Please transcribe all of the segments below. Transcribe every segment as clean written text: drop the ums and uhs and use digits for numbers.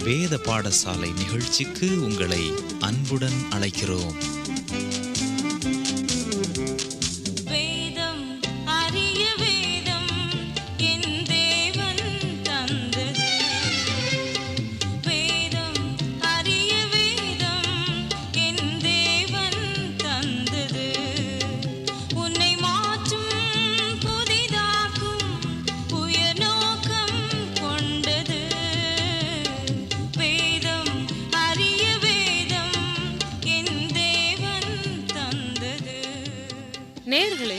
வேத பாடசாலை நிகழ்ச்சிக்கு உங்களை அன்புடன் அழைக்கிறோம். நேயர்களே,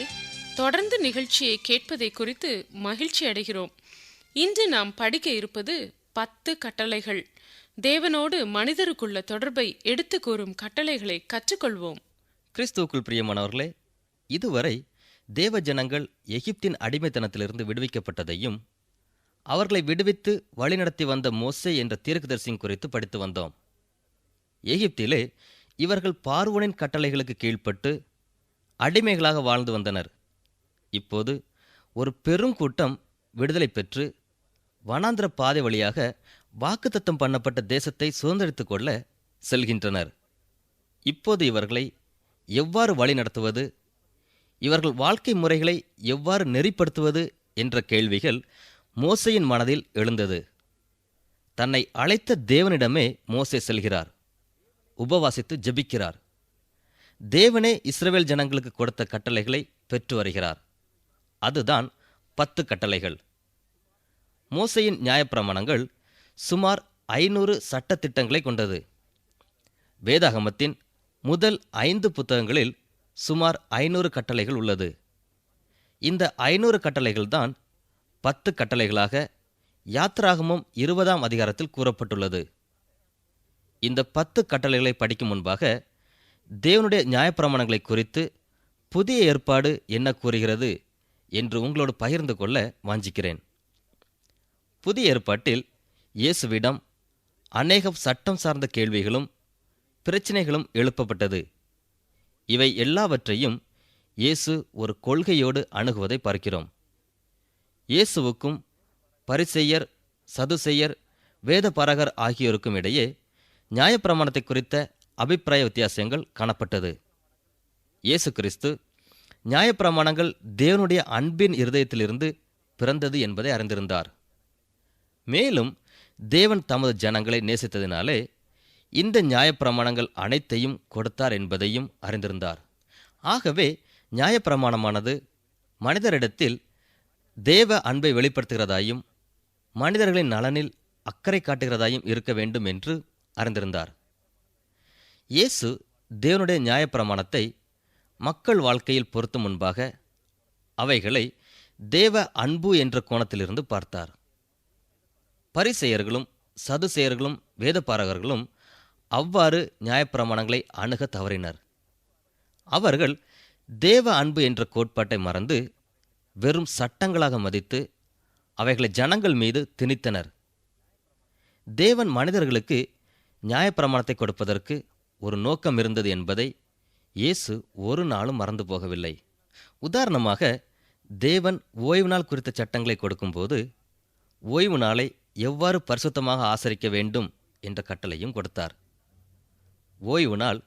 தொடர்ந்து நிகழ்ச்சியை கேட்பதை குறித்து மகிழ்ச்சி அடைகிறோம். இன்று நாம் படிக்க இருப்பது 10 கட்டளைகள். தேவனோடு மனிதருக்குள்ள தொடர்பை எடுத்து கூறும் கட்டளைகளை கற்றுக்கொள்வோம். கிறிஸ்துவுக்குள் பிரியமானவர்களே, இதுவரை தேவ ஜனங்கள் எகிப்தின் அடிமைத்தனத்திலிருந்து விடுவிக்கப்பட்டதையும் அவர்களை விடுவித்து வழிநடத்தி வந்த மோசே என்ற தீர்க்கதரிசி குறித்து படித்து வந்தோம். எகிப்திலே இவர்கள் பார்வோனின் கட்டளைகளுக்கு கீழ்ப்பட்டு அடிமைகளாக வாழ்ந்து வந்தனர். இப்போது ஒரு பெருங்கூட்டம் விடுதலை பெற்று வனாந்திர பாதை வழியாக வாக்குத்தத்தம் பண்ணப்பட்ட தேசத்தை சுதந்திரித்துக் கொள்ள செல்கின்றனர். இப்போது இவர்களை எவ்வாறு வழி நடத்துவது, இவர்கள் வாழ்க்கை முறைகளை எவ்வாறு நெறிப்படுத்துவது என்ற கேள்விகள் மோசேயின் மனதில் எழுந்தது. தன்னை அழைத்த தேவனிடமே மோசே செல்கிறார். உபவாசித்து ஜெபிக்கிறார். தேவனே இஸ்ரவேல் ஜனங்களுக்கு கொடுத்த கட்டளைகளை பெற்று வருகிறார். அதுதான் 10 கட்டளைகள். மோசேயின் நியாயப்பிரமாணங்கள் சுமார் 500 சட்டத்திட்டங்களை கொண்டது. வேதாகமத்தின் முதல் 5 புத்தகங்களில் சுமார் 500 கட்டளைகள் உள்ளது. இந்த 500 கட்டளைகள்தான் 10 கட்டளைகளாக யாத்ராகமம் 20ஆம் அதிகாரத்தில் கூறப்பட்டுள்ளது. இந்த 10 கட்டளைகளை படிக்கும் முன்பாக தேவனுடைய நியாயப்பிரமாணங்களை குறித்து புதிய ஏற்பாடு என்ன கூறுகிறது என்று உங்களோடு பகிர்ந்து கொள்ள வாஞ்சிக்கிறேன். புதிய ஏற்பாட்டில் இயேசுவிடம் அநேக சட்டம் சார்ந்த கேள்விகளும் பிரச்சனைகளும் எழுப்பப்பட்டது. இவை எல்லாவற்றையும் இயேசு ஒரு கொள்கையோடு அணுகுவதை பார்க்கிறோம். இயேசுவுக்கும் பரிசேயர், சதுசேயர், வேதபாரகர் ஆகியோருக்கும் இடையே நியாயப்பிரமாணத்தை குறித்த அபிப்பிராய வித்தியாசங்கள் காணப்பட்டது. இயேசு கிறிஸ்து நியாயப்பிரமாணங்கள் தேவனுடைய அன்பின் இருதயத்திலிருந்து பிறந்தது என்பதை அறிந்திருந்தார். மேலும் தேவன் தமது ஜனங்களை நேசித்ததினாலே இந்த நியாயப்பிரமாணங்கள் அனைத்தையும் கொடுத்தார் என்பதையும் அறிந்திருந்தார். ஆகவே நியாயப்பிரமாணமானது மனிதரிடத்தில் தேவ அன்பை வெளிப்படுத்துகிறதாயும் மனிதர்களின் நலனில் அக்கறை காட்டுகிறதாயும் இருக்க வேண்டும் என்று அறிந்திருந்தார். இயேசு தேவனுடைய நியாயப்பிரமாணத்தை மக்கள் வாழ்க்கையில் பொருத்தும் முன்பாக அவைகளை தேவ அன்பு என்ற கோணத்திலிருந்து பார்த்தார். பரிசேயர்களும் சதுசேயர்களும் வேதபாரகர்களும் அவ்வாறு நியாயப்பிரமாணங்களை அணுக தவறினர். அவர்கள் தேவ அன்பு என்ற கோட்பாட்டை மறந்து வெறும் சட்டங்களாக மதித்து அவைகளை ஜனங்கள் மீது திணித்தனர். தேவன் மனிதர்களுக்கு நியாயப்பிரமாணத்தை கொடுப்பதற்கு ஒரு நோக்கம் இருந்தது என்பதை இயேசு ஒரு நாளும் மறந்து போகவில்லை. உதாரணமாக, தேவன் ஓய்வு நாள் குறித்த சட்டங்களை கொடுக்கும்போது ஓய்வு நாளை எவ்வாறு பரிசுத்தமாக ஆசரிக்க வேண்டும் என்ற கட்டளையும் கொடுத்தார். ஓய்வு நாள்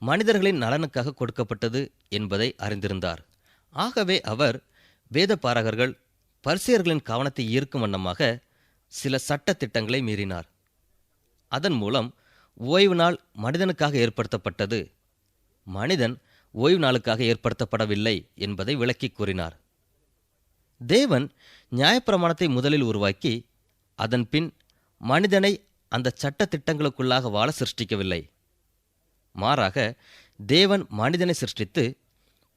மனிதர்களின் நலனுக்காக கொடுக்கப்பட்டது என்பதை அறிந்திருந்தார். ஆகவே அவர் வேதபாரகர்கள், பரிசேயர்களின் கவனத்தை ஈர்க்கும் வண்ணமாக சில சட்ட திட்டங்களை மீறினார். அதன் மூலம் ஓய்வு நாள் மனிதனுக்காக ஏற்படுத்தப்பட்டது, மனிதன் ஓய்வு நாளுக்காக ஏற்படுத்தப்படவில்லை என்பதை விளக்கி கூறினார். தேவன் நியாயப்பிரமாணத்தை முதலில் உருவாக்கி அதன் பின் மனிதனை அந்த சட்ட திட்டங்களுக்குள்ளாக வாழ சிருஷ்டிக்கவில்லை. மாறாக தேவன் மனிதனை சிருஷ்டித்து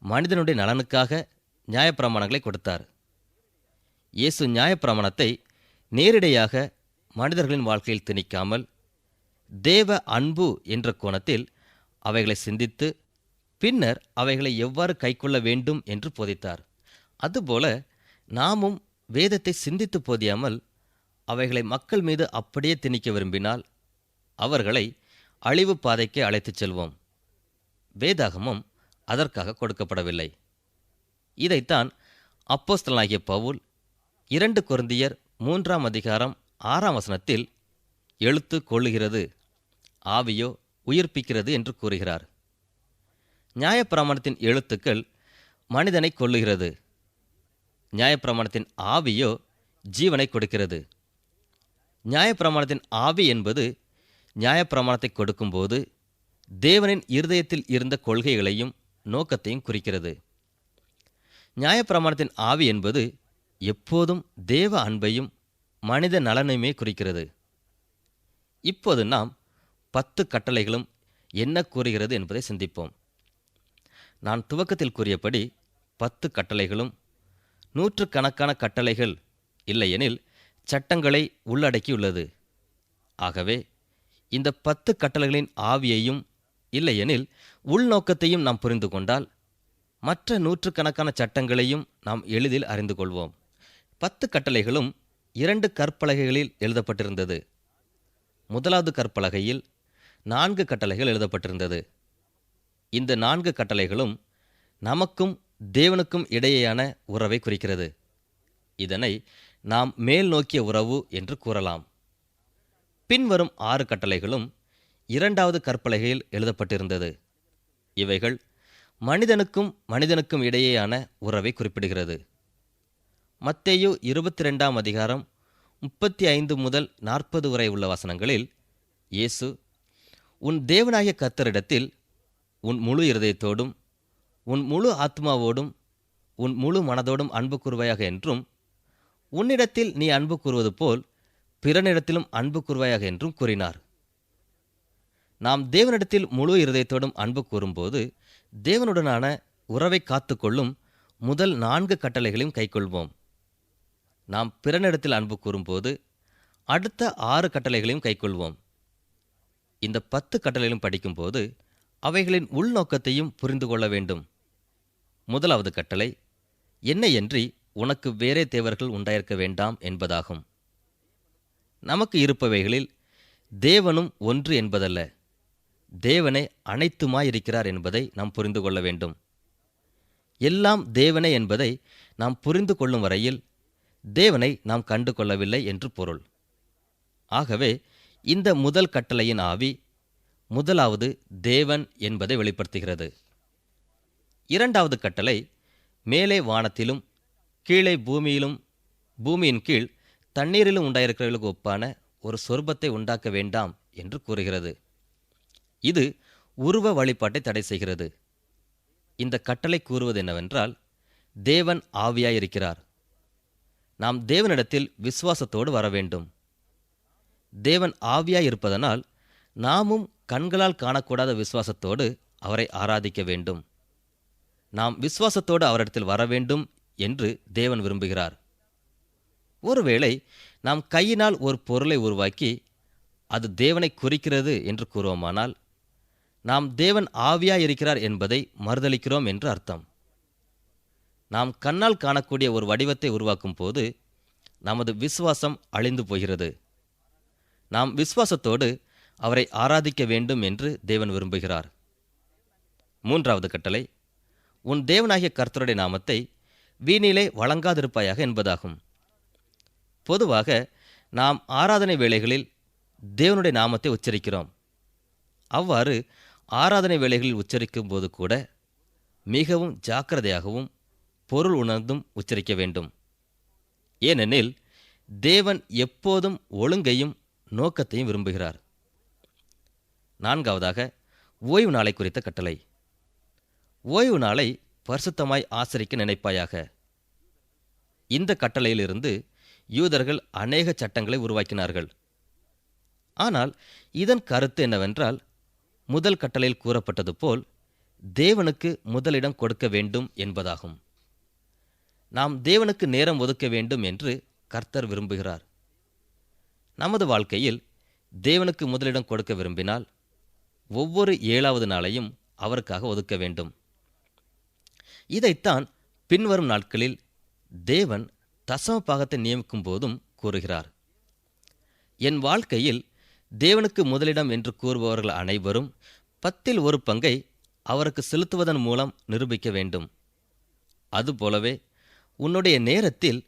மனிதனுடைய நலனுக்காக நியாயப்பிரமாணங்களை கொடுத்தார். இயேசு நியாயப்பிரமாணத்தை நேரிடையாக மனிதர்களின் வாழ்க்கையில் திணிக்காமல் தேவ அன்பு என்ற கோணத்தில் அவைகளை சிந்தித்து பின்னர் அவைகளை எவ்வாறு கைக்கொள்ள வேண்டும் என்று போதித்தார். அதுபோல நாமும் வேதத்தை சிந்தித்து போதியாமல் அவைகளை மக்கள் மீது அப்படியே திணிக்க விரும்பினால் அவர்களை அழிவு பாதைக்கு அழைத்துச் செல்வோம். வேதாகமம் அதற்காக கொடுக்கப்படவில்லை. இதைத்தான் அப்போஸ்தலனாகிய பவுல் 2 கொரிந்தியர் 3ஆம் அதிகாரம் 6ஆம் வசனத்தில் எழுத்து கொள்ளுகிறது, ஆவியோ உயிர்ப்பிக்கிறது என்று கூறுகிறார். நியாயப்பிரமாணத்தின் எழுத்துக்கள் மனிதனை கொல்லுகிறது, நியாயப்பிரமாணத்தின் ஆவியோ ஜீவனை கொடுக்கிறது. நியாயப்பிரமாணத்தின் ஆவி என்பது நியாயப்பிரமாணத்தை கொடுக்கும்போது தேவனின் இருதயத்தில் இருந்த கொள்கைகளையும் நோக்கத்தையும் குறிக்கிறது. நியாயப்பிரமாணத்தின் ஆவி என்பது எப்போதும் தேவ அன்பையும் மனித நலனையுமே குறிக்கிறது. இப்போது நாம் 10 கட்டளைகளும் என்ன கூறுகிறது என்பதை சிந்திப்போம். நான் துவக்கத்தில் கூறியபடி 10 கட்டளைகளும் நூற்றுக்கணக்கான கட்டளைகள் இல்லையெனில் சட்டங்களை உள்ளடக்கியுள்ளது. ஆகவே இந்த 10 கட்டளைகளின் ஆவியையும் இல்லையெனில் உள்நோக்கத்தையும் நாம் புரிந்து கொண்டால் மற்ற நூற்றுக்கணக்கான சட்டங்களையும் நாம் எளிதில் அறிந்து கொள்வோம். 10 கட்டளைகளும் 2 கற்பலகைகளில் எழுதப்பட்டிருந்தது. முதலாவது கற்பலகையில் 4 கட்டளைகள் எழுதப்பட்டிருந்தது. இந்த 4 கட்டளைகளும் நமக்கும் தேவனுக்கும் இடையேயான உறவை குறிக்கிறது. இதனை நாம் மேல் நோக்கிய உறவு என்று கூறலாம். பின்வரும் 6 கட்டளைகளும் 2வது கற்பலகையில் எழுதப்பட்டிருந்தது. இவைகள் மனிதனுக்கும் இடையேயான உறவை குறிப்பிடுகிறது. மத்தேயு 22ஆம் அதிகாரம் 35 முதல் 40 வரை உள்ள வசனங்களில் இயேசு, உன் தேவனாகிய கர்த்தரிடத்தில் உன் முழு இருதயத்தோடும் உன் முழு ஆத்மாவோடும் உன் முழு மனதோடும் அன்பு கூர்வாயாக என்றும், உன்னிடத்தில் நீ அன்பு கூறுவது போல் பிறனிடத்திலும் அன்பு கூர்வாயாக என்றும் கூறினார். நாம் தேவனிடத்தில் முழு இருதயத்தோடும் அன்பு கூறும்போது தேவனுடனான உறவை காத்துக்கொள்ளும் முதல் 4 கட்டளைகளையும் கைக்கொள்வோம். நாம் பிறனிடத்தில் அன்பு கூறும்போது அடுத்த 6 கட்டளைகளையும் கைக்கொள்வோம். இந்த 10 கட்டளைகளும் படிக்கும்போது அவைகளின் உள்நோக்கத்தையும் புரிந்து கொள்ள வேண்டும். முதலாவது கட்டளை, என்னையன்றி உனக்கு வேறே தேவர்கள் உண்டாயிருக்க வேண்டாம் என்பதாகும். நமக்கு இருப்பவைகளில் தேவனும் ஒன்று என்பதல்ல, தேவனே அனைத்துமாயிருக்கிறார் என்பதை நாம் புரிந்து கொள்ள வேண்டும். எல்லாம் தேவனே என்பதை நாம் புரிந்து கொள்ளும் வரையில் தேவனை நாம் கண்டு கொள்ளவில்லை என்று பொருள். ஆகவே இந்த முதல் கட்டளையின் ஆவி முதலாவது தேவன் என்பதை வெளிப்படுத்துகிறது. 2வது கட்டளை, மேலே வானத்திலும் கீழே பூமியிலும் பூமியின் கீழ் தண்ணீரிலும் உண்டாயிருக்கிறவர்களுக்கு ஒப்பான ஒரு சொர்பத்தை உண்டாக்க வேண்டாம் என்று கூறுகிறது. இது உருவ வழிபாட்டை தடை செய்கிறது. இந்த கட்டளை கூறுவது என்னவென்றால், தேவன் ஆவியாயிருக்கிறார். நாம் தேவனிடத்தில் விசுவாசத்தோடு வர வேண்டும். தேவன் ஆவியாயிருப்பதனால் நாமும் கண்களால் காணக்கூடாத விசுவாசத்தோடு அவரை ஆராதிக்க வேண்டும். நாம் விசுவாசத்தோடு அவரிடத்தில் வர வேண்டும் என்று தேவன் விரும்புகிறார். ஒருவேளை நாம் கையினால் ஒரு பொருளை உருவாக்கி அது தேவனை குறிக்கிறது என்று கூறுவோமானால் நாம் தேவன் ஆவியாயிருக்கிறார் என்பதை மறுதலிக்கிறோம் என்று அர்த்தம். நாம் கண்ணால் காணக்கூடிய ஒரு வடிவத்தை உருவாக்கும் போது நமது விசுவாசம் அழிந்து போகிறது. நாம் விசுவாசத்தோடு அவரை ஆராதிக்க வேண்டும் என்று தேவன் விரும்புகிறார். 3வது கட்டளை, உன் தேவனாகிய கர்த்தருடைய நாமத்தை வீணிலே வழங்காதிருப்பாயாக என்பதாகும். பொதுவாக நாம் ஆராதனை வேளைகளில் தேவனுடைய நாமத்தை உச்சரிக்கிறோம். அவ்வாறு ஆராதனை வேளைகளில் உச்சரிக்கும் போது கூட மிகவும் ஜாக்கிரதையாகவும் பொருள் உணர்ந்தும் உச்சரிக்க வேண்டும். ஏனெனில் தேவன் எப்போதும் ஒழுங்கையும் நோக்கத்தையும் விரும்புகிறார். 4வதாக ஓய்வு நாளை குறித்த கட்டளை. ஓய்வு நாளை பரிசுத்தமாய் ஆசரிக்க நினைப்பாயாக. இந்த கட்டளையிலிருந்து யூதர்கள் அநேக சட்டங்களை உருவாக்கினார்கள். ஆனால் இதன் கருத்து என்னவென்றால், முதல் கட்டளையில் கூறப்பட்டது போல் தேவனுக்கு முதலிடம் கொடுக்க வேண்டும் என்பதாகும். நாம் தேவனுக்கு நேரம் ஒதுக்க வேண்டும் என்று கர்த்தர் விரும்புகிறார். நமது வாழ்க்கையில் தேவனுக்கு முதலிடம் கொடுக்க விரும்பினால் ஒவ்வொரு 7வது நாளையும் அவருக்காக ஒதுக்க வேண்டும். இதைத்தான் பின்வரும் நாட்களில் தேவன் தசம பாகத்தை நியமிக்கும் போதும் கூறுகிறார். என் வாழ்க்கையில் தேவனுக்கு முதலிடம் என்று கூறுபவர்கள் அனைவரும் 10ல் 1 பங்கை அவருக்கு செலுத்துவதன் மூலம் நிரூபிக்க வேண்டும். அதுபோலவே உன்னுடைய நேரத்தில்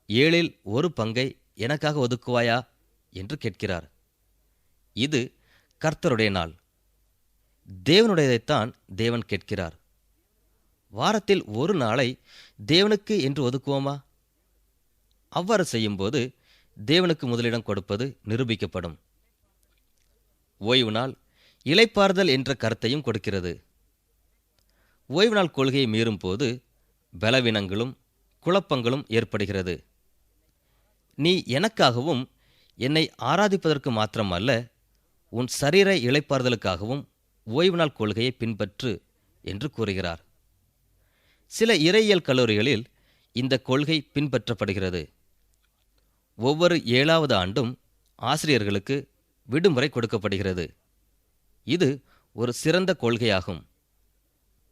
7ல் 1 பங்கை எனக்காக ஒதுக்குவாயா என்று கேட்கிறார். இது கர்த்தருடைய நாள். தேவனுடையதைத்தான் தேவன் கேட்கிறார். வாரத்தில் ஒரு நாளை தேவனுக்கு என்று ஒதுக்குவோமா? அவ்வாறு செய்யும்போது தேவனுக்கு முதலிடம் கொடுப்பது நிரூபிக்கப்படும். ஓய்வு நாள் இளைப்பாறுதல் என்ற கருத்தையும் கொடுக்கிறது. ஓய்வு நாள் கொள்கையை மீறும் போது பலவீனங்களும் குழப்பங்களும் ஏற்படுகிறது. நீ எனக்காகவும் என்னை ஆராதிப்பதற்கு மாத்திரமல்ல, உன் சரீர இளைப்பாறுதலுக்காகவும் ஓய்வு நாள் கொள்கையை பின்பற்று என்று கூறுகிறார். சில இறையியல் கல்லூரிகளில் இந்த கொள்கை பின்பற்றப்படுகிறது. ஒவ்வொரு 7வது ஆண்டும் ஆசிரியர்களுக்கு விடுமுறை கொடுக்கப்படுகிறது. இது ஒரு சிறந்த கொள்கையாகும்.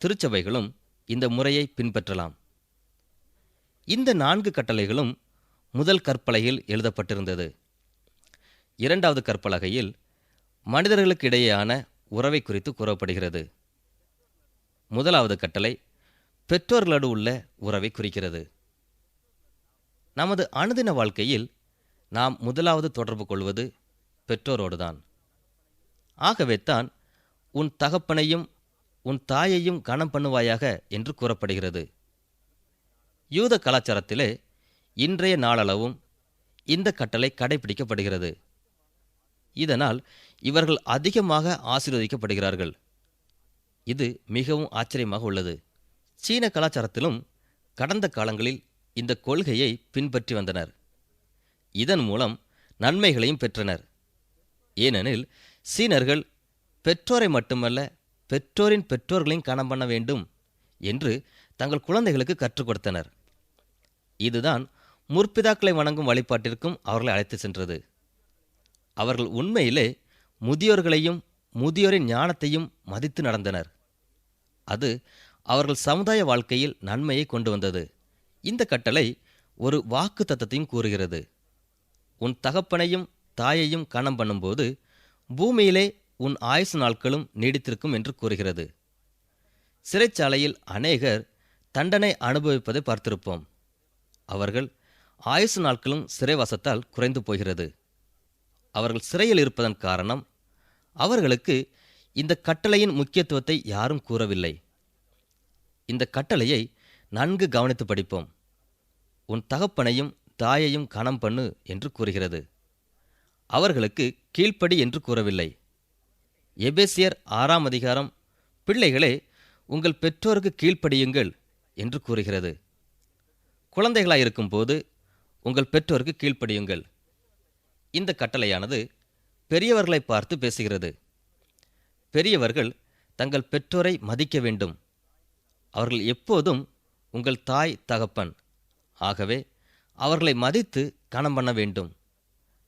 திருச்சபைகளும் இந்த முறையை பின்பற்றலாம். இந்த 4 கட்டளைகளும் முதல் கற்பலகையில் எழுதப்பட்டிருந்தது. 2வது கற்பலகையில் மனிதர்களுக்கிடையேயான உறவை குறித்து கூறப்படுகிறது. 1வது கட்டளை பெற்றோர்களோடு உள்ள உறவை குறிக்கிறது. நமது அனுதின வாழ்க்கையில் நாம் முதலாவது தொடர்பு கொள்வது பெற்றோரோடுதான். ஆகவேத்தான் உன் தகப்பனையும் உன் தாயையும் கனம் பண்ணுவாயாக என்று கூறப்படுகிறது. யூத கலாச்சாரத்திலே இன்றைய நாளளவும் இந்த கட்டளை கடைபிடிக்கப்படுகிறது. இதனால் இவர்கள் அதிகமாக ஆசீர்வதிக்கப்படுகிறார்கள். இது மிகவும் ஆச்சரியமாக உள்ளது. சீன கலாச்சாரத்திலும் கடந்த காலங்களில் இந்த கொள்கையை பின்பற்றி வந்தனர். இதன் மூலம் நன்மைகளையும் பெற்றனர். ஏனெனில் சீனர்கள் பெற்றோரை மட்டுமல்ல, பெற்றோரின் பெற்றோர்களையும் கனம் பண்ண வேண்டும் என்று தங்கள் குழந்தைகளுக்கு கற்றுக் கொடுத்தனர். இதுதான் முற்பிதாக்களை வணங்கும் வழிபாட்டிற்கும் அவர்களை அழைத்து சென்றது. அவர்கள் உண்மையிலே முதியோர்களையும் முதியோரின் ஞானத்தையும் மதித்து நடந்தனர். அது அவர்கள் சமுதாய வாழ்க்கையில் நன்மையை கொண்டு வந்தது. இந்த கட்டளை ஒரு வாக்கு தத்தத்தையும் கூறுகிறது. உன் தகப்பனையும் தாயையும் கனம் பண்ணும்போது பூமியிலே உன் ஆயுசு நாட்களும் நீடித்திருக்கும் என்று கூறுகிறது. சிறைச்சாலையில் அநேகர் தண்டனை அனுபவிப்பதை பார்த்திருப்போம். அவர்கள் ஆயுசு நாட்களும் சிறைவாசத்தால் குறைந்து போகிறது. அவர்கள் சிறையில் இருப்பதன் காரணம் அவர்களுக்கு இந்த கட்டளையின் முக்கியத்துவத்தை யாரும் கூறவில்லை. இந்த கட்டளையை நன்கு கவனித்து படிப்போம். உன் தகப்பனையும் தாயையும் கனம் பண்ணு என்று கூறுகிறது. அவர்களுக்கு கீழ்ப்படி என்று கூறவில்லை. எபேசியர் 6ஆம் அதிகாரம் பிள்ளைகளே உங்கள் பெற்றோருக்கு கீழ்ப்படியுங்கள் என்று கூறுகிறது. குழந்தைகளாயிருக்கும் போது உங்கள் பெற்றோருக்கு கீழ்ப்படியுங்கள். இந்த கட்டளையானது பெரியவர்களை பார்த்து பேசுகிறது. பெரியவர்கள் தங்கள் பெற்றோரை மதிக்க வேண்டும். அவர்கள் எப்போதும் உங்கள் தாய் தகப்பன். ஆகவே அவர்களை மதித்து கனம் பண்ண வேண்டும்.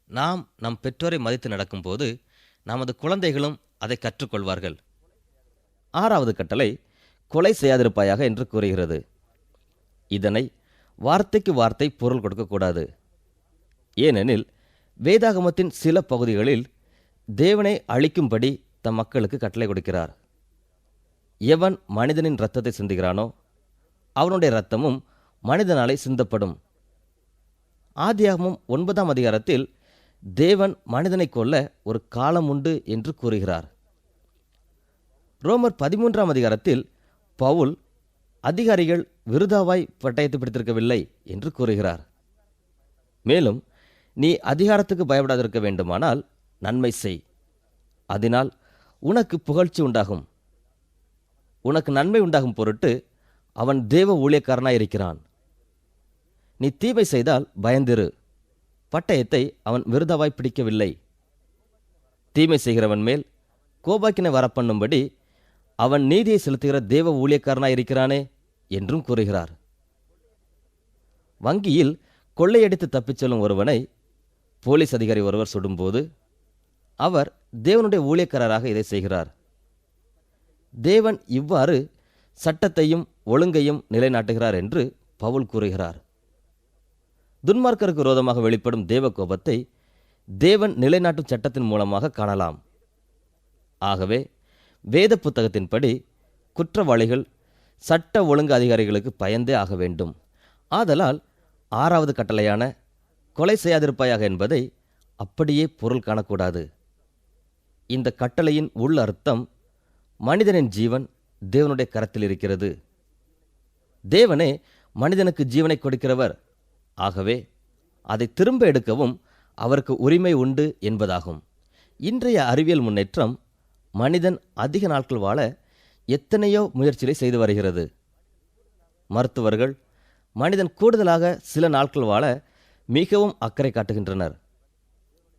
நாம் நம் பெற்றோரை மதித்து நடக்கும்போது நமது குழந்தைகளும் அதை கற்றுக்கொள்வார்கள். 6வது கட்டளை கொலை செய்யாதிருப்பாயாக என்று கூறுகிறது. இதனை வார்த்தைக்கு வார்த்தை பொருள் கொடுக்கக்கூடாது. ஏனெனில் வேதாகமத்தின் சில பகுதிகளில் தேவனை அழிக்கும்படி தம் மக்களுக்கு கட்டளை கொடுக்கிறார். எவன் மனிதனின் இரத்தத்தை சிந்துகிறானோ அவனுடைய இரத்தமும் மனிதனாலே சிந்தப்படும். ஆதியாகமம் 9ஆம் அதிகாரத்தில் தேவன் மனிதனை கொல்ல ஒரு காலம் உண்டு என்று கூறுகிறார். ரோமர் 13ஆம் அதிகாரத்தில் பவுல் அதிகாரிகள் விருதாவாய் பட்டயத்தை பிடித்திருக்கவில்லை என்று கூறுகிறார். மேலும் நீ அதிகாரத்துக்கு பயப்படாதிருக்க வேண்டுமானால் நன்மை செய், அதனால் உனக்கு புகழ்ச்சி உண்டாகும். உனக்கு நன்மை உண்டாகும் பொருட்டு அவன் தேவ ஊழியக்காரனாயிருக்கிறான். நீ தீமை செய்தால் பயந்திரு, பட்டயத்தை அவன் விருதாவாய் பிடிக்கவில்லை. தீமை செய்கிறவன் மேல் கோபாக்கினை வரப்பண்ணும்படி அவன் நீதியை செலுத்துகிற தேவ ஊழியக்காரனாயிருக்கிறானே என்றும் கூறுகிறார். வங்கியில் கொள்ளையடித்து தப்பிச் செல்லும் ஒருவனை போலீஸ் அதிகாரி ஒருவர் சுடும்போது அவர் தேவனுடைய ஊழியக்காரராக இதை செய்கிறார். தேவன் இவ்வாறு சட்டத்தையும் ஒழுங்கையும் நிலைநாட்டுகிறார் என்று பவுல் கூறுகிறார். துன்மார்க்கருக்கு விரோதமாக வெளிப்படும் தேவ கோபத்தை தேவன் நிலைநாட்டும் சட்டத்தின் மூலமாக காணலாம். ஆகவே வேத புத்தகத்தின்படி குற்றவாளிகள் சட்ட ஒழுங்கு அதிகாரிகளுக்கு பயந்தே ஆக வேண்டும். ஆதலால் 6வது கட்டளையான கொலை செய்யாதிருப்பாயாக என்பதை அப்படியே பொருள் காணக்கூடாது. இந்த கட்டளையின் உள் அர்த்தம் மனிதனின் ஜீவன் தேவனுடைய கரத்தில் இருக்கிறது. தேவனே மனிதனுக்கு ஜீவனை கொடுக்கிறவர். ஆகவே அதை திரும்ப எடுக்கவும் அவருக்கு உரிமை உண்டு என்பதாகும். இன்றைய அறிவியல் முன்னேற்றம் மனிதன் அதிக நாட்கள் வாழ எத்தனையோ முயற்சிகளை செய்து வருகிறது. மருத்துவர்கள் மனிதன் கூடுதலாக சில நாட்கள் வாழ மிகவும் அக்கறை காட்டுகின்றனர்.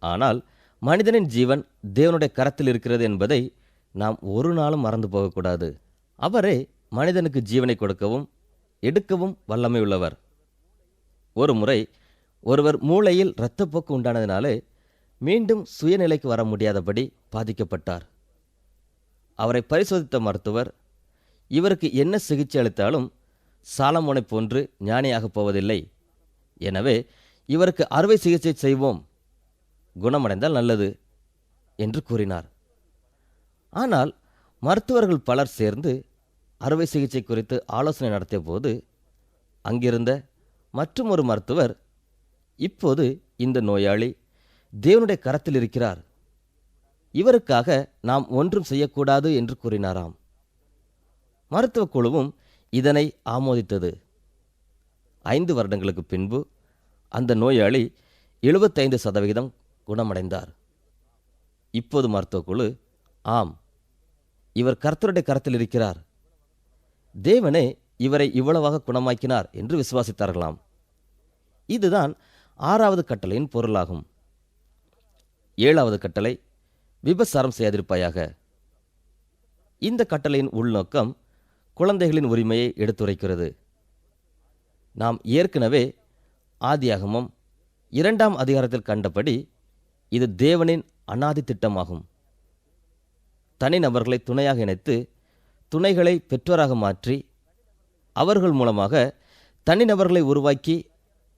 ஆனால் மனிதனின் ஜீவன் தேவனுடைய கரத்தில் இருக்கிறது என்பதை நாம் ஒரு நாளும் மறந்து போகக்கூடாது. அவரே மனிதனுக்கு ஜீவனை கொடுக்கவும் எடுக்கவும் வல்லமை உள்ளவர். ஒரு முறை ஒருவர் மூளையில் இரத்தப்போக்கு உண்டானதினாலே மீண்டும் சுயநிலைக்கு வர முடியாதபடி பாதிக்கப்பட்டார். அவரை பரிசோதித்த மருத்துவர், இவருக்கு என்ன சிகிச்சை அளித்தாலும் சாலமோனை போன்று ஞானியாகப் போவதில்லை. எனவே இவருக்கு அறுவை சிகிச்சை செய்வோம், குணமடைந்தால் நல்லது என்று கூறினார். ஆனால் மருத்துவர்கள் பலர் சேர்ந்து அறுவை சிகிச்சை குறித்து ஆலோசனை நடத்திய போது அங்கிருந்த மற்றும் ஒரு மருத்துவர், இப்போது இந்த நோயாளி தேவனுடைய கரத்தில் இருக்கிறார், இவருக்காக நாம் ஒன்றும் செய்யக்கூடாது என்று கூறினாராம். மருத்துவ குழுவும் இதனை ஆமோதித்தது. 5 வருடங்களுக்கு பின்பு அந்த நோயாளி 75% குணமடைந்தார். இப்போது மருத்துவ குழு, ஆம், இவர் கர்த்தருடைய கரத்தில் இருக்கிறார், தேவனே இவரை இவ்வளவாக குணமாக்கினார் என்று விசுவாசித்தார்களாம். இதுதான் 6வது கட்டளையின் பொருளாகும். 7வது கட்டளை, விபசாரம் செய்யாதிருப்பாயாக. இந்த கட்டளையின் உள்நோக்கம் குழந்தைகளின் உரிமையை எடுத்துரைக்கிறது. நாம் ஏற்கனவே ஆதியாகமம் 2ஆம் அதிகாரத்தில் கண்டபடி இது தேவனின் அநாதி திட்டமாகும். தனிநபர்களை துணையாக இணைத்து துணைகளை பெற்றோராக மாற்றி அவர்கள் மூலமாக தனிநபர்களை உருவாக்கி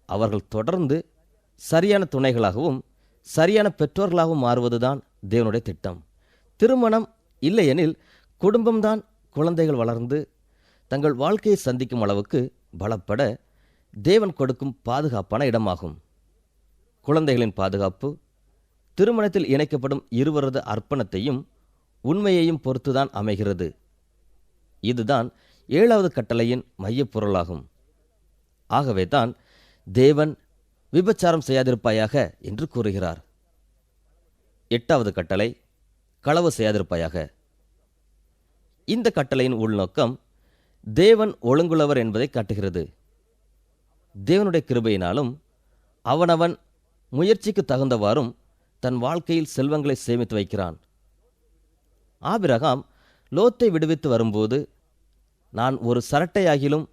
அவர்கள் தொடர்ந்து சரியான துணைகளாகவும் சரியான பெற்றோர்களாகவும் மாறுவதுதான் தேவனுடைய திட்டம். திருமணம் இல்லையெனில் குடும்பம்தான் குழந்தைகள் வளர்ந்து தங்கள் வாழ்க்கையை சந்திக்கும் அளவுக்கு பலப்பட தேவன் கொடுக்கும் பாதுகாப்பான இடமாகும். குழந்தைகளின் பாதுகாப்பு திருமணத்தில் இணைக்கப்படும் இருவரது அர்ப்பணத்தையும் உண்மையையும் பொறுத்துதான் அமைகிறது. இதுதான் 7வது கட்டளையின் மையப்பொருளாகும். ஆகவே தான் தேவன் விபச்சாரம் செய்யாதிருப்பாயாக என்று கூறுகிறார். 8வது கட்டளை, களவு செய்யாதிருப்பாயாக. இந்த கட்டளையின் உள்நோக்கம் தேவன் ஒழுங்குள்ளவர் என்பதை காட்டுகிறது. தேவனுடைய கிருபையினாலும் அவனவன் முயற்சிக்கு தகுந்தவாறும் தன் வாழ்க்கையில் செல்வங்களை சேமித்து வைக்கிறான். ஆபிரகாம் லோத்தை விடுவித்து வரும்போது, நான் ஒரு சரட்டையாகிலும்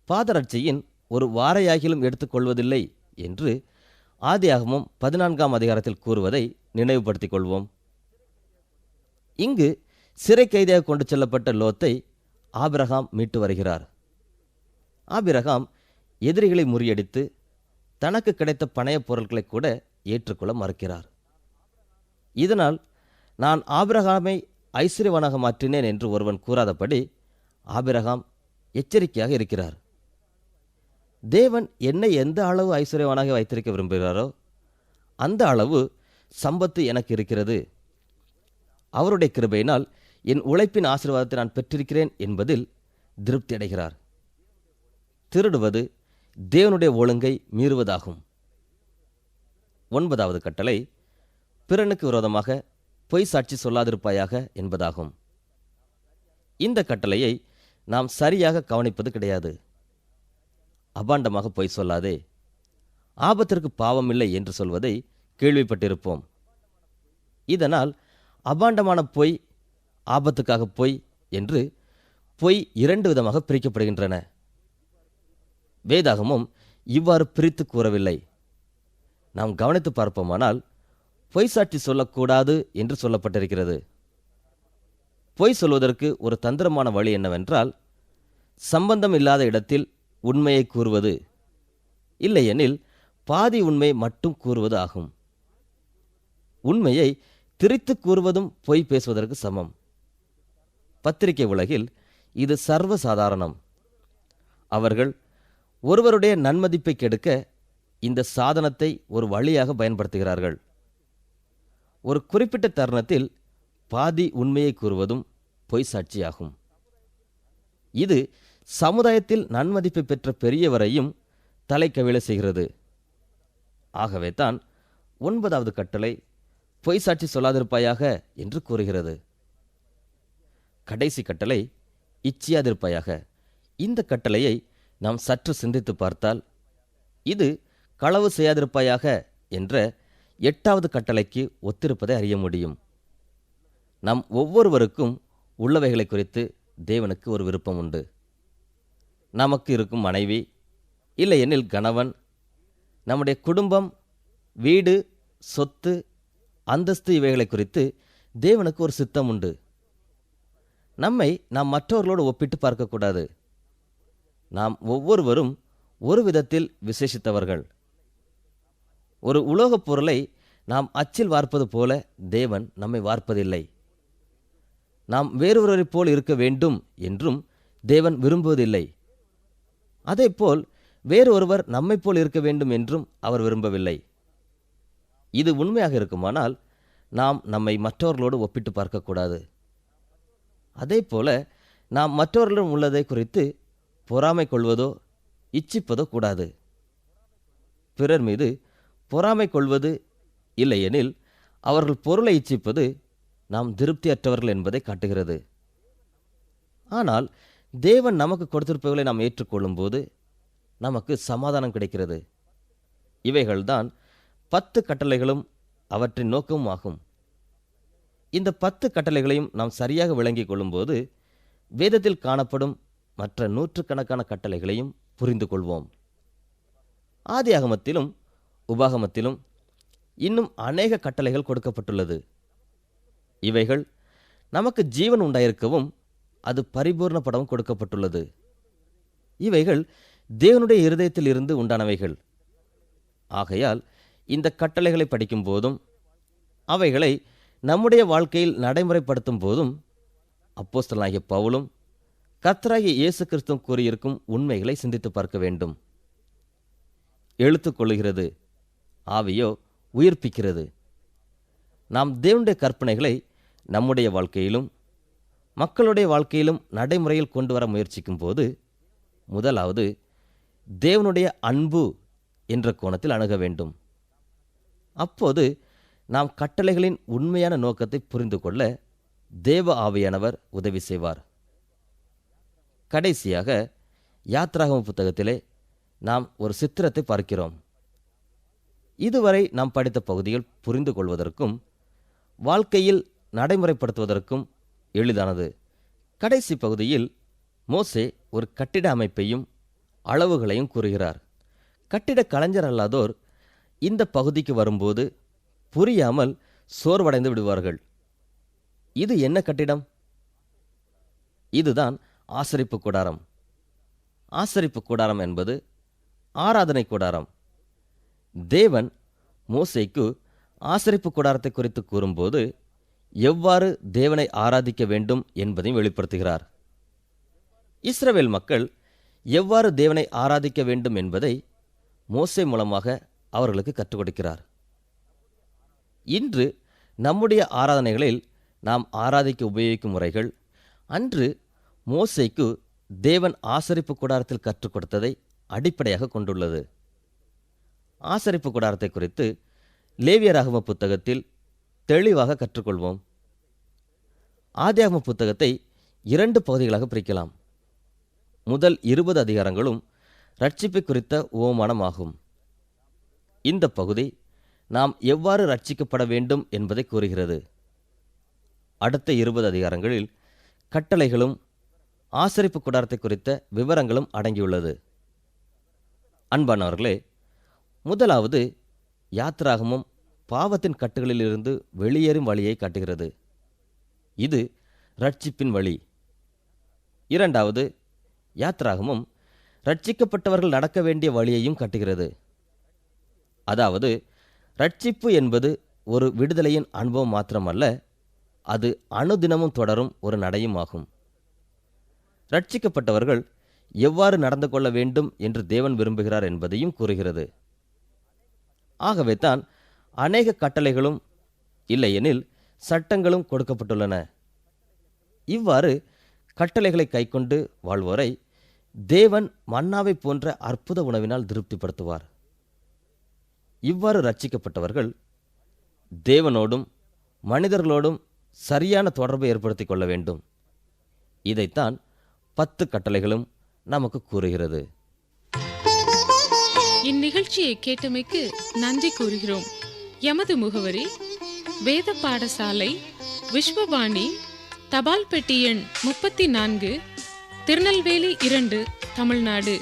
பாதரட்சையின் ஒரு வாரையாகிலும் எடுத்துக்கொள்வதில்லை என்று ஆதியாகமம் 14ஆம் அதிகாரத்தில் கூறுவதை நினைவுபடுத்திக் கொள்வோம். இங்கு சிறை கைதியாக கொண்டு செல்லப்பட்ட லோத்தை ஆபிரகாம் மீட்டு வருகிறார். ஆபிரகாம் எதிரிகளை முறியடித்து தனக்கு கிடைத்த பணையப் பொருட்களை கூட ஏற்றுக்கொள்ள மறுக்கிறார். இதனால் நான் ஆபிரகாமை ஐஸ்வர்யவானாக மாற்றினேன் என்று ஒருவன் கூறாதபடி ஆபிரகாம் எச்சரிக்கையாக இருக்கிறார். தேவன் என்னை எந்த அளவு ஐஸ்வர்யவானாக வைத்திருக்க விரும்புகிறாரோ அந்த அளவு சம்பத்து எனக்கு இருக்கிறது. அவருடைய கிருபையினால் என் உழைப்பின் ஆசீர்வாதத்தை நான் பெற்றிருக்கிறேன் என்பதில் திருப்தி அடைகிறார். திருடுவது தேவனுடைய ஒழுங்கை மீறுவதாகும். 9வது கட்டளை, பிறனுக்கு விரோதமாக பொய் சாட்சி சொல்லாதிருப்பாயாக என்பதாகும். இந்த கட்டளையை நாம் சரியாக கவனிப்பது கிடையாது. அபாண்டமாக பொய் சொல்லாதே, ஆபத்திற்கு பாவமில்லை என்று சொல்வதை கேள்விப்பட்டிருப்போம். இதனால் அபாண்டமான பொய், ஆபத்துக்காக பொய் என்று பொய் 2 விதமாக பிரிக்கப்படுகின்றன. வேதாகமும் இவ்வாறு பிரித்து கூறவில்லை. நாம் கவனித்து பார்ப்போமானால் பொய் சாட்சி சொல்லக்கூடாது என்று சொல்லப்பட்டிருக்கிறது. பொய் சொல்வதற்கு ஒரு தந்திரமான வழி என்னவென்றால், சம்பந்தம் இல்லாத இடத்தில் உண்மையை கூறுவது, இல்லையெனில் பாதி உண்மை மட்டும் கூறுவது ஆகும். உண்மையை திரித்து கூறுவதும் பொய் பேசுவதற்கு சமம். பத்திரிகை உலகில் இது சர்வசாதாரணம். அவர்கள் ஒருவருடைய நன்மதிப்பை கெடுக்க இந்த சாதனத்தை ஒரு வழியாக பயன்படுத்துகிறார்கள். ஒரு குறிப்பிட்ட தருணத்தில் பாதி உண்மையை கூறுவதும் பொய் சாட்சியாகும். இது சமுதாயத்தில் நன்மதிப்பை பெற்ற பெரியவரையும் தலை கவிழ செய்கிறது. ஆகவே தான் 9வது கட்டளை பொய் சாட்சி சொல்லாதிருப்பாயாக என்று கூறுகிறது. கடைசி கட்டளை இச்சியாதிருப்பாயாக. இந்த கட்டளையை நாம் சற்று சிந்தித்து பார்த்தால் இது களவு செய்யாதிருப்பாயாக என்ற 8வது கட்டளைக்கு ஒத்திருப்பதை அறிய முடியும். நம் ஒவ்வொருவருக்கும் உள்ளவைகளை குறித்து தேவனுக்கு ஒரு விருப்பம் உண்டு. நமக்கு இருக்கும் மனைவி, இல்லையெனில் கணவன், நம்முடைய குடும்பம், வீடு, சொத்து, அந்தஸ்து இவைகளை குறித்து தேவனுக்கு ஒரு சித்தம் உண்டு. நம்மை நாம் மற்றவர்களோடு ஒப்பிட்டு பார்க்கக்கூடாது. நாம் ஒவ்வொருவரும் ஒரு விதத்தில் விசேஷித்தவர்கள். ஒரு உலோகப் பொருளை நாம் அச்சில் வார்ப்பது போல தேவன் நம்மை வார்ப்பதில்லை. நாம் வேறொருவரைப் போல் இருக்க வேண்டும் என்றும் தேவன் விரும்புவதில்லை. அதேபோல் வேறொருவர் நம்மைப் போல் இருக்க வேண்டும் என்றும் அவர் விரும்பவில்லை. இது உண்மையாக இருக்குமானால் நாம் நம்மை மற்றவர்களோடு ஒப்பிட்டு பார்க்கக்கூடாது. அதேபோல நாம் மற்றவர்களிடம் உள்ளதை குறித்து பொறாமை கொள்வதோ இச்சிப்பதோ கூடாது. பிறர் மீது பொறாமை கொள்வது, இல்லையெனில் அவர்கள் பொருளை இச்சிப்பது நாம் திருப்தியற்றவர்கள் என்பதை காட்டுகிறது. ஆனால் தேவன் நமக்கு கொடுத்திருப்பவர்களை நாம் ஏற்றுக்கொள்ளும் போது நமக்கு சமாதானம் கிடைக்கிறது. இவைகள்தான் 10 கட்டளைகளும் அவற்றின் நோக்கமும் ஆகும். இந்த 10 கட்டளைகளையும் நாம் சரியாக விளங்கிக் கொள்ளும்போது வேதத்தில் காணப்படும் மற்ற நூற்றுக்கணக்கான கட்டளைகளையும் புரிந்து கொள்வோம். ஆதியாகமத்திலும் உபாகமத்திலும் இன்னும் அநேக கட்டளைகள் கொடுக்கப்பட்டுள்ளது. இவைகள் நமக்கு ஜீவன் உண்டாயிருக்கவும் அது பரிபூர்ணப்படவும் கொடுக்கப்பட்டுள்ளது. இவைகள் தேவனுடைய இருதயத்தில் இருந்து உண்டானவைகள். ஆகையால் இந்த கட்டளைகளை படிக்கும் போதும் அவைகளை நம்முடைய வாழ்க்கையில் நடைமுறைப்படுத்தும் போதும் அப்போஸ்தலனாகிய பவுலும் கர்த்தராகிய இயேசு கிறிஸ்துவும் கூறியிருக்கும் உண்மைகளை சிந்தித்து பார்க்க வேண்டும். எழுத்துக் கொள்ளுகிறது, ஆவியோ உயிர்ப்பிக்கிறது. நாம் தேவனுடைய கற்பனைகளை நம்முடைய வாழ்க்கையிலும் மக்களுடைய வாழ்க்கையிலும் நடைமுறையில் கொண்டு வர முயற்சிக்கும் போது முதலாவது தேவனுடைய அன்பு என்ற கோணத்தில் அணுக வேண்டும். அப்போது நாம் கட்டளைகளின் உண்மையான நோக்கத்தை புரிந்து கொள்ள தேவ ஆவியானவர் உதவி செய்வார். கடைசியாக யாத்ராகம புத்தகத்திலே நாம் ஒரு சித்திரத்தை பார்க்கிறோம். இதுவரை நாம் படித்த பகுதிகள் புரிந்து கொள்வதற்கும் வாழ்க்கையில் நடைமுறைப்படுத்துவதற்கும் எளிதானது. கடைசி பகுதியில் மோசே ஒரு கட்டிட அமைப்பையும் அளவுகளையும் கூறுகிறார். கட்டிட கலைஞர் அல்லாதோர் இந்த பகுதிக்கு வரும்போது புரியாமல் சோர்வடைந்து விடுவார்கள். இது என்ன கட்டிடம்? இதுதான் ஆசரிப்பு கூடாரம். ஆசரிப்பு கூடாரம் என்பது ஆராதனை கூடாரம். தேவன் மோசேக்கு ஆசரிப்பு கூடாரத்தை குறித்து கூறும்போது எவ்வாறு தேவனை ஆராதிக்க வேண்டும் என்பதையும் வெளிப்படுத்துகிறார். இஸ்ரவேல் மக்கள் எவ்வாறு தேவனை ஆராதிக்க வேண்டும் என்பதை மோசே மூலமாக அவர்களுக்கு கற்றுக் கொடுக்கிறார். இன்று நம்முடைய ஆராதனைகளில் நாம் ஆராதிக்க உபயோகிக்கும் முறைகள் அன்று மோசேக்கு தேவன் ஆசரிப்பு கூடாரத்தில் கற்றுக் கொடுத்ததை அடிப்படையாக கொண்டுள்ளது. ஆசரிப்பு கூடாரத்தை குறித்து லேவியராகம புத்தகத்தில் தெளிவாக கற்றுக்கொள்வோம். ஆதியாகம புத்தகத்தை 2 பகுதிகளாக பிரிக்கலாம். முதல் 20 அதிகாரங்களும் ரட்சிப்பை குறித்த உவமானமாகும். இந்த பகுதி நாம் எவ்வாறு ரட்சிக்கப்பட வேண்டும் என்பதை கூறுகிறது. அடுத்த 20 அதிகாரங்களில் கட்டளைகளும் ஆசரிப்பு கூடாரத்தை குறித்த விவரங்களும் அடங்கியுள்ளது. அன்பானவர்களே, முதலாவது யாத்ராகமம் பாவத்தின் கட்டுகளிலிருந்து வெளியேறும் வழியை காட்டுகிறது. இது ரட்சிப்பின் வழி. இரண்டாவது யாத்ராகமம் ரட்சிக்கப்பட்டவர்கள் நடக்க வேண்டிய வழியையும் காட்டுகிறது. அதாவது ரட்சிப்பு என்பது ஒரு விடுதலையின் அனுபவம் மாத்திரமல்ல, அது அனுதினமும் தொடரும் ஒரு நடையும் ஆகும். ரட்சிக்கப்பட்டவர்கள் எவ்வாறு நடந்து கொள்ள வேண்டும் என்று தேவன் விரும்புகிறார் என்பதையும் கூறுகிறது. ஆகவே தான் அநேக கட்டளைகளும் இல்லையெனில் சட்டங்களும் கொடுக்கப்பட்டுள்ளன. இவ்வாறு கட்டளைகளை கைக்கொண்டு வாழ்வோரை தேவன் மன்னாவை போன்ற அற்புத உணவினால் திருப்திப்படுத்துவார். இவ்வாறு ரட்சிக்கப்பட்டவர்கள் தேவனோடும் மனிதர்களோடும் சரியான தொடர்பை ஏற்படுத்திக் கொள்ள வேண்டும். இதைத்தான் 10 கட்டளைகளும் நமக்கு கூறுகிறது. இந்நிகழ்ச்சியை கேட்டமைக்கு நன்றி கூறுகிறோம். எமது முகவரி: வேத பாடசாலை, விஸ்வவாணி, தபால் பெட்டி எண் 34, திருநெல்வேலி 2, தமிழ்நாடு.